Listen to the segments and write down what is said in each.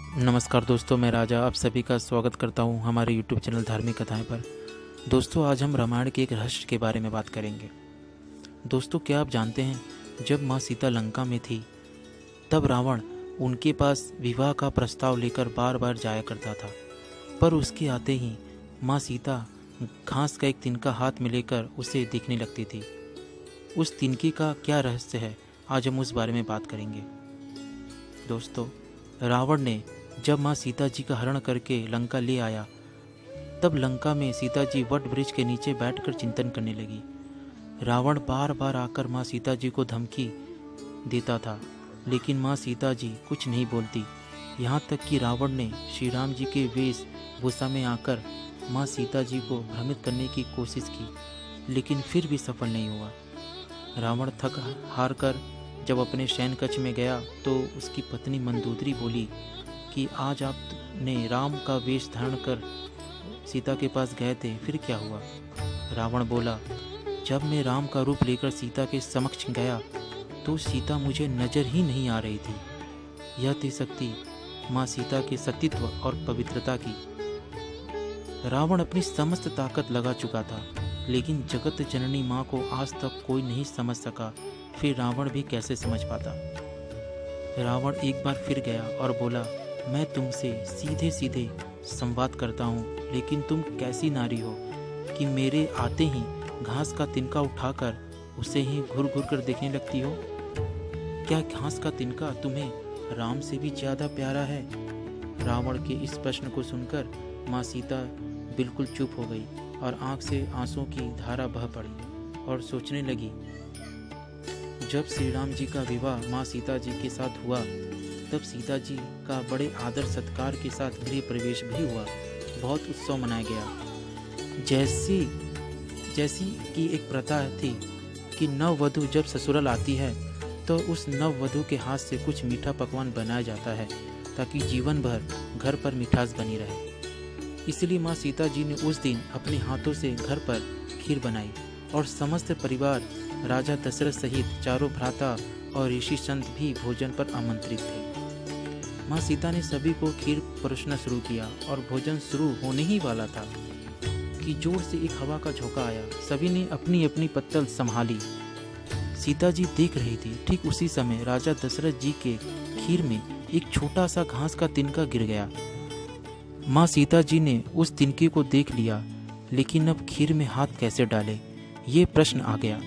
नमस्कार दोस्तों, मैं राजा आप सभी का स्वागत करता हूं हमारे YouTube चैनल धार्मिक कथाएं पर। दोस्तों, आज हम रामायण के एक रहस्य के बारे में बात करेंगे। दोस्तों, क्या आप जानते हैं, जब माँ सीता लंका में थी तब रावण उनके पास विवाह का प्रस्ताव लेकर बार बार जाया करता था, पर उसके आते ही माँ सीता घास का एक तिनका हाथ में लेकर उसे देखने लगती थी। उस तिनके का क्या रहस्य है, आज हम उस बारे में बात करेंगे। दोस्तों, रावण ने जब माँ सीता जी का हरण करके लंका ले आया, तब लंका में सीता जी वट वृक्ष के नीचे बैठकर चिंतन करने लगी। रावण बार बार आकर माँ सीता जी को धमकी देता था, लेकिन माँ सीता जी कुछ नहीं बोलती। यहाँ तक कि रावण ने श्री राम जी के वेशभूषा में आकर माँ सीता जी को भ्रमित करने की कोशिश की, लेकिन फिर भी सफल नहीं हुआ। रावण थक हार कर जब अपने शयन कक्ष में गया तो उसकी पत्नी मंदोदरी बोली कि आज आपने राम का वेश धारण कर सीता के पास गए थे, फिर क्या हुआ? रावण बोला, जब मैं राम का रूप लेकर सीता के समक्ष गया तो सीता मुझे नजर ही नहीं आ रही थी। यह थी शक्ति माँ सीता के सतीत्व और पवित्रता की। रावण अपनी समस्त ताकत लगा चुका था, लेकिन जगत जननी माँ को आज तक कोई नहीं समझ सका, फिर रावण भी कैसे समझ पाता। रावण एक बार फिर गया और बोला, मैं तुमसे सीधे सीधे संवाद करता हूँ, लेकिन तुम कैसी नारी हो कि मेरे आते ही घास का तिनका उठाकर उसे ही घूर घूर कर देखने लगती हो? क्या घास का तिनका तुम्हें राम से भी ज्यादा प्यारा है? रावण के इस प्रश्न को सुनकर माँ सीता बिल्कुल चुप हो गई और आंख से आंसुओं की धारा बह पड़ी और सोचने लगी। जब श्री राम जी का विवाह माँ सीता जी के साथ हुआ, तब सीता जी का बड़े आदर सत्कार के साथ गृह प्रवेश भी हुआ। बहुत उत्सव मनाया गया। जैसी कि एक प्रथा थी कि नववधु जब ससुराल आती है तो उस नववधु के हाथ से कुछ मीठा पकवान बनाया जाता है, ताकि जीवन भर घर पर मिठास बनी रहे। इसलिए माँ सीता जी ने उस दिन अपने हाथों से घर पर खीर बनाई और समस्त परिवार राजा दशरथ सहित चारों भ्राता और ऋषि संत भी भोजन पर आमंत्रित थे। माँ सीता ने सभी को खीर परोसना शुरू किया और भोजन शुरू होने ही वाला था कि जोर से एक हवा का झोंका आया। सभी ने अपनी अपनी पत्तल संभाली। सीता जी देख रही थी। ठीक उसी समय राजा दशरथ जी के खीर में एक छोटा सा घास का तिनका गिर गया। माँ सीता जी ने उस तिनके को देख लिया, लेकिन अब खीर में हाथ कैसे डाले, ये प्रश्न आ गया।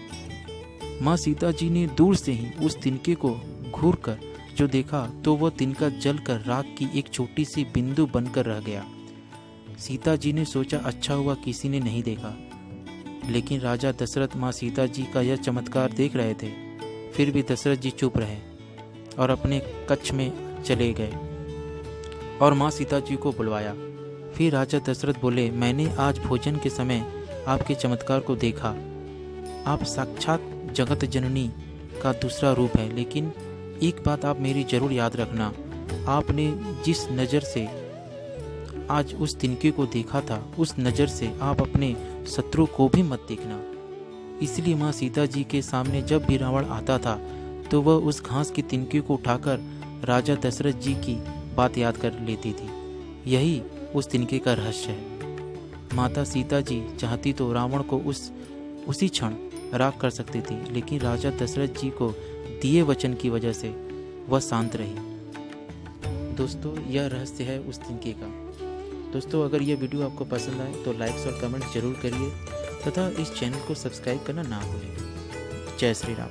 माँ सीता जी ने दूर से ही उस तिनके को घूर कर जो देखा तो वह तिनका जलकर राख की एक छोटी सी बिंदु बनकर रह गया। सीता जी ने सोचा, अच्छा हुआ किसी ने नहीं देखा। लेकिन राजा दशरथ माँ सीता जी का यह चमत्कार देख रहे थे। फिर भी दशरथ जी चुप रहे और अपने कक्ष में चले गए और माँ सीता जी को बुलवाया। फिर राजा दशरथ बोले, मैंने आज भोजन के समय आपके चमत्कार को देखा। आप साक्षात जगत जननी का दूसरा रूप है, लेकिन एक बात आप मेरी जरूर याद रखना, आपने जिस नज़र से आज उस तिनके को देखा था, उस नज़र से आप अपने शत्रु को भी मत देखना। इसलिए माँ सीता जी के सामने जब भी रावण आता था तो वह उस घास के तिनके को उठाकर राजा दशरथ जी की बात याद कर लेती थी। यही उस तिनके का रहस्य है। माता सीता जी चाहती तो रावण को उसी क्षण राख कर सकती थी, लेकिन राजा दशरथ जी को दिए वचन की वजह से वह शांत रही। दोस्तों, यह रहस्य है उस तिनके का। दोस्तों, अगर यह वीडियो आपको पसंद आए तो लाइक्स और कमेंट जरूर करिए तथा इस चैनल को सब्सक्राइब करना ना भूलें। जय श्री राम।